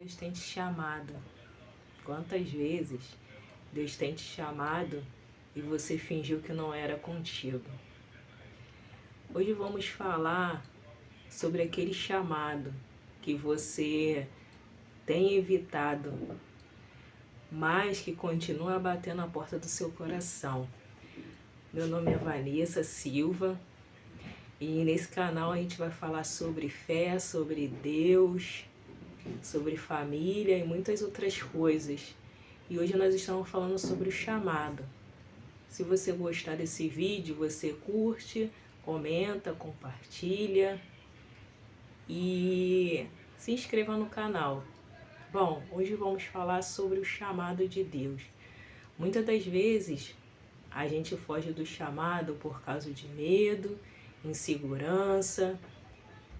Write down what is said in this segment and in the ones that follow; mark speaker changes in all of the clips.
Speaker 1: Deus tem te chamado. Quantas vezes Deus tem te chamado e você fingiu que não era contigo? Hoje vamos falar sobre aquele chamado que você tem evitado, mas que continua batendo na porta do seu coração. Meu nome é Vanessa Silva e nesse canal a gente vai falar sobre fé, sobre Deus, sobre família e muitas outras coisas. E hoje nós estamos falando sobre o chamado. Se você gostar desse vídeo, você curte, comenta, compartilha e se inscreva no canal. Bom, hoje vamos falar sobre o chamado de Deus. Muitas das vezes a gente foge do chamado por causa de medo, insegurança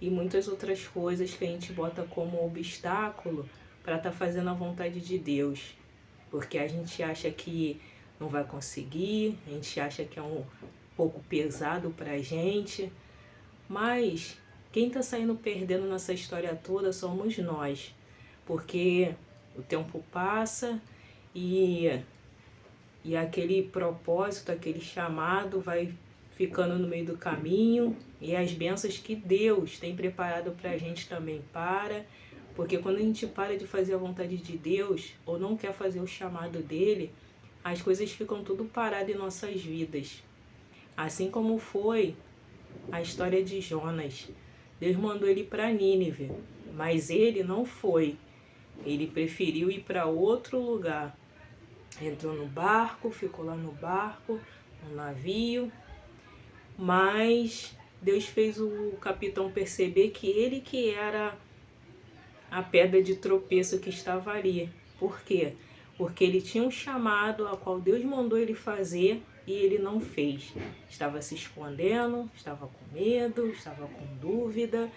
Speaker 1: e muitas outras coisas que a gente bota como obstáculo para estar fazendo a vontade de Deus. Porque a gente acha que não vai conseguir, a gente acha que é um pouco pesado para a gente, mas quem está saindo perdendo nessa história toda somos nós, porque o tempo passa e aquele propósito, aquele chamado vai ficando no meio do caminho e as bênçãos que Deus tem preparado para a gente também porque quando a gente para de fazer a vontade de Deus ou não quer fazer o chamado dele, as coisas ficam tudo parado em nossas vidas. Assim como foi a história de Jonas. Deus mandou ele para Nínive, mas ele não foi. Ele preferiu ir para outro lugar. Entrou no barco, ficou lá no barco, no navio, mas Deus fez o capitão perceber que ele que era a pedra de tropeço que estava ali. Por quê? Porque ele tinha um chamado a qual Deus mandou ele fazer e ele não fez. Estava se escondendo, estava com medo, estava com dúvida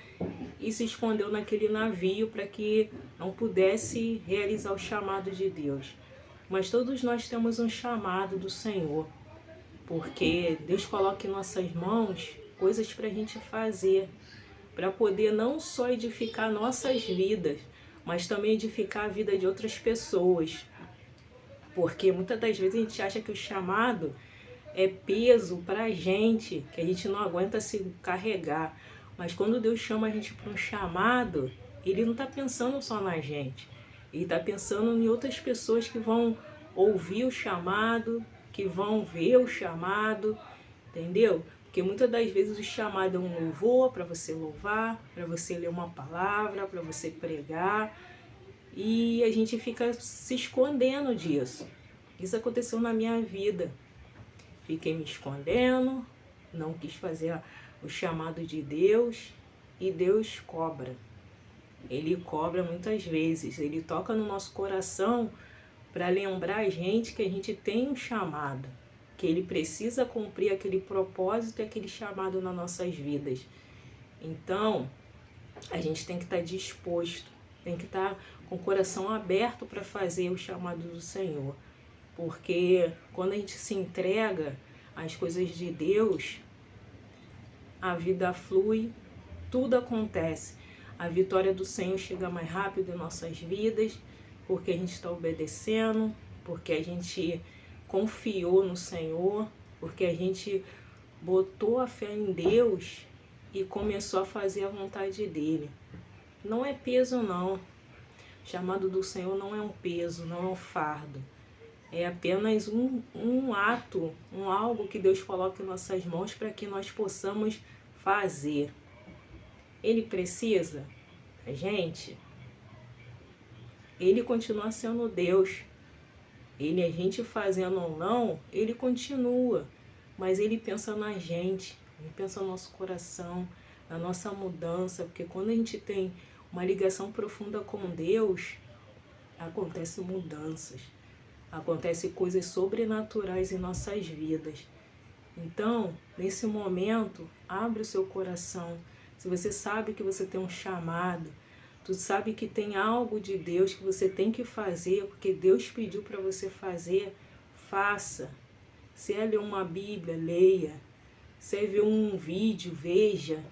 Speaker 1: e se escondeu naquele navio para que não pudesse realizar o chamado de Deus. Mas todos nós temos um chamado do Senhor, porque Deus coloca em nossas mãos coisas para a gente fazer, para poder não só edificar nossas vidas, mas também edificar a vida de outras pessoas. Porque muitas das vezes a gente acha que o chamado é peso para a gente, que a gente não aguenta se carregar. Mas quando Deus chama a gente para um chamado, Ele não está pensando só na gente. Ele está pensando em outras pessoas que vão ouvir o chamado, que vão ver o chamado, entendeu? Porque muitas das vezes o chamado é um louvor para você louvar, para você ler uma palavra, para você pregar. E a gente fica se escondendo disso. Isso aconteceu na minha vida. Fiquei me escondendo, não quis fazer o chamado de Deus e Deus cobra. Ele cobra muitas vezes, ele toca no nosso coração para lembrar a gente que a gente tem um chamado, que ele precisa cumprir aquele propósito e aquele chamado nas nossas vidas. Então, a gente tem que estar disposto, tem que estar com o coração aberto para fazer o chamado do Senhor. Porque quando a gente se entrega às coisas de Deus, a vida flui, tudo acontece. A vitória do Senhor chega mais rápido em nossas vidas, porque a gente está obedecendo, porque a gente confiou no Senhor, porque a gente botou a fé em Deus e começou a fazer a vontade dele. Não é peso não. O chamado do Senhor não é um peso, não é um fardo. É apenas um ato, algo que Deus coloca em nossas mãos para que nós possamos fazer. Ele precisa? Gente, ele continua sendo Deus. Ele, a gente fazendo ou não, ele continua. Mas ele pensa na gente, ele pensa no nosso coração, na nossa mudança. Porque quando a gente tem uma ligação profunda com Deus, acontecem mudanças. Acontecem coisas sobrenaturais em nossas vidas. Então, nesse momento, abre o seu coração. Se você sabe que você tem um chamado, tu sabe que tem algo de Deus que você tem que fazer, porque Deus pediu para você fazer, faça. Se é ler uma Bíblia, leia. Se é ver um vídeo, veja.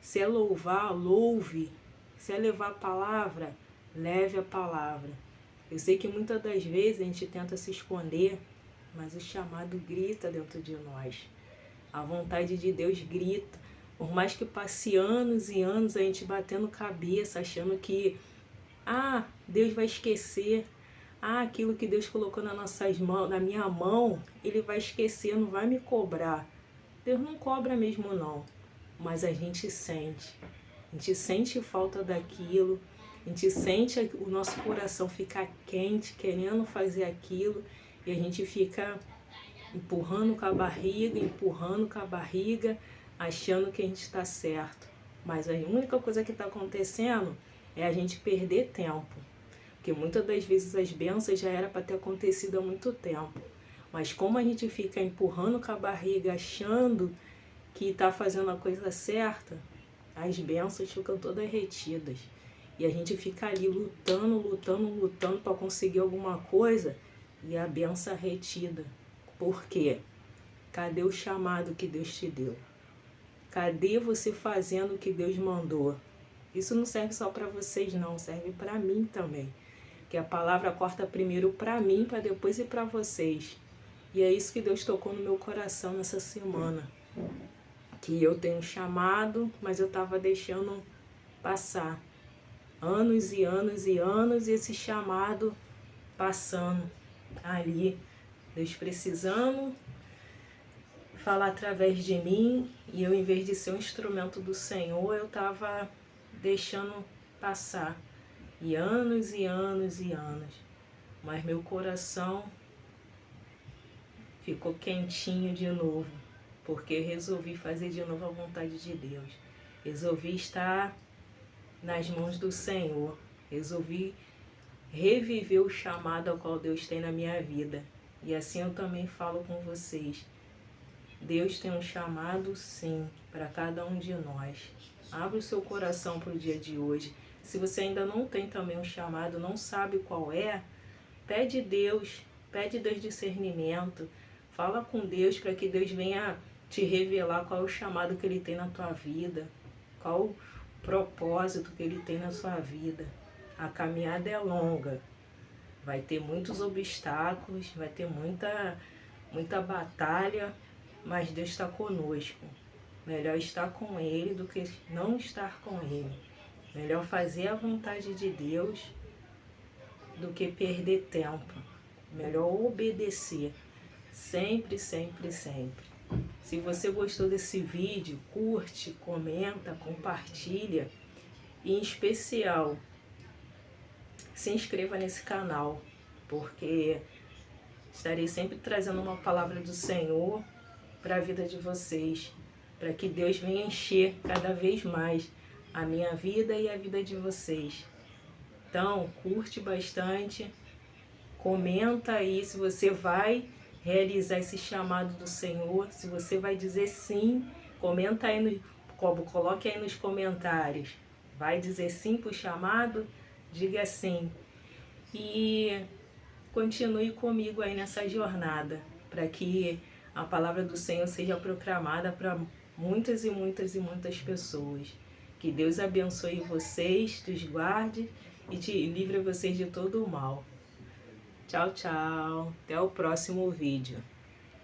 Speaker 1: Se é louvar, louve. Se é levar a palavra, leve a palavra. Eu sei que muitas das vezes a gente tenta se esconder, mas o chamado grita dentro de nós. A vontade de Deus grita. Por mais que passe anos e anos a gente batendo cabeça, achando que Deus vai esquecer. Aquilo que Deus colocou nas nossas mãos, na minha mão, Ele vai esquecer, não vai me cobrar. Deus não cobra mesmo não, mas a gente sente falta daquilo, a gente sente o nosso coração ficar quente, querendo fazer aquilo, e a gente fica empurrando com a barriga, achando que a gente está certo. Mas a única coisa que está acontecendo é a gente perder tempo. Porque muitas das vezes as bênçãos já era para ter acontecido há muito tempo. Mas como a gente fica empurrando com a barriga, achando que está fazendo a coisa certa, as bênçãos ficam todas retidas. E a gente fica ali lutando para conseguir alguma coisa e a bênção retida. Por quê? Cadê o chamado que Deus te deu? Cadê você fazendo o que Deus mandou? Isso não serve só para vocês não, serve para mim também. Que a palavra corta primeiro para mim, para depois ir para vocês. E é isso que Deus tocou no meu coração nessa semana. Que eu tenho chamado, mas eu estava deixando passar. Anos e anos e anos, e esse chamado passando ali. Deus precisando falar através de mim, e eu, em vez de ser um instrumento do Senhor, eu estava deixando passar. E anos e anos e anos. Mas meu coração ficou quentinho de novo, porque resolvi fazer de novo a vontade de Deus. Resolvi estar nas mãos do Senhor. Resolvi reviver o chamado ao qual Deus tem na minha vida. E assim eu também falo com vocês. Deus tem um chamado, sim, para cada um de nós. Abre o seu coração para o dia de hoje. Se você ainda não tem também um chamado, não sabe qual é, pede Deus discernimento. Fala com Deus para que Deus venha te revelar qual é o chamado que Ele tem na tua vida, qual o propósito que Ele tem na sua vida. A caminhada é longa, vai ter muitos obstáculos, vai ter muita batalha, mas Deus está conosco. Melhor estar com Ele do que não estar com Ele. Melhor fazer a vontade de Deus do que perder tempo. Melhor obedecer. Sempre, sempre, sempre. Se você gostou desse vídeo, curte, comenta, compartilha. E em especial, se inscreva nesse canal, porque estarei sempre trazendo uma palavra do Senhor para a vida de vocês, para que Deus venha encher cada vez mais a minha vida e a vida de vocês. Então, curte bastante, comenta aí se você vai realizar esse chamado do Senhor, se você vai dizer sim, comenta aí, coloque aí nos comentários. Vai dizer sim para o chamado? Diga sim. E continue comigo aí nessa jornada, para que a palavra do Senhor seja proclamada para muitas e muitas e muitas pessoas. Que Deus abençoe vocês, os guarde e te livre vocês de todo o mal. Tchau, tchau. Até o próximo vídeo.